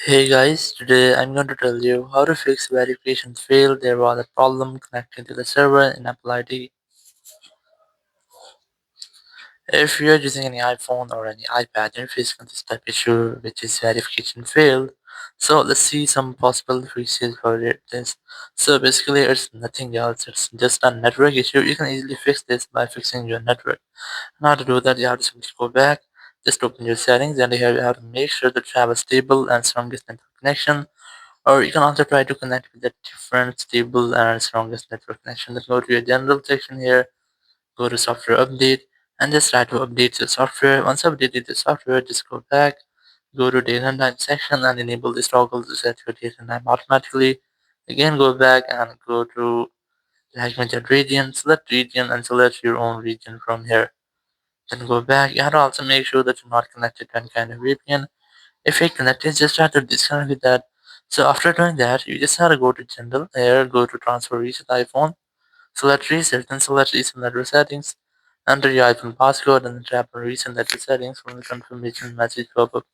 Hey guys, today I'm going to tell you how to fix verification fail. There was a problem connecting to the server in Apple ID. If you're using any iPhone or any iPad, you're facing this type issue which is verification failed. So let's see some possible fixes for this. So basically it's nothing else, it's just a network issue. You can easily fix this by fixing your network. Now to do that you have to simply go back, just open your settings, and here you have to make sure that you have a stable and strongest network connection. Or you can also try to connect with a different stable and strongest network connection. Let's go to your general section here, go to software update, and just try to update your software. Once updated the software, just go back, go to date and time section and enable this toggle to set your date and time automatically. Again, go back and go to segmented region, select region and select your own region from here. Then go back. You have to also make sure that you're not connected to any kind of VPN. If you're connected, just try to disconnect with that. So after doing that, you just have to go to general here, go to transfer reset iPhone, select reset, then select reset network settings, enter your iPhone passcode and then tap on reset network settings from the confirmation message pop up.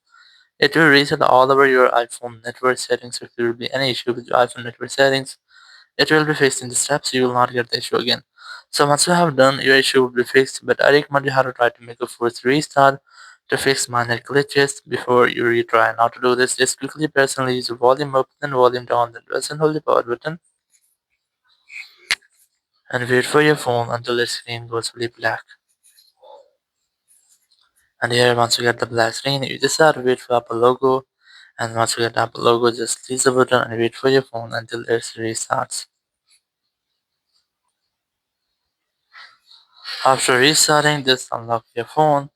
It will reset all over your iPhone network settings. If there will be any issue with your iPhone network settings, it will be fixed in the steps. You will not get the issue again. So once you have done, your issue will be fixed. But I recommend you how to try to make a forced restart to fix minor glitches before you retry. Now to do this, just quickly press and release the volume up, then volume down, then press and hold the power button, and wait for your phone until the screen goes fully black. And here, once you get the black screen, you just have to wait for Apple logo. And once you get the Apple logo, just release the button and wait for your phone until it restarts. After restarting, just unlock your phone.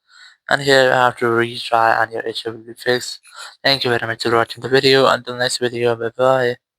And here you have to retry and your issue will be fixed. Thank you very much for watching the video. Until next video, bye bye.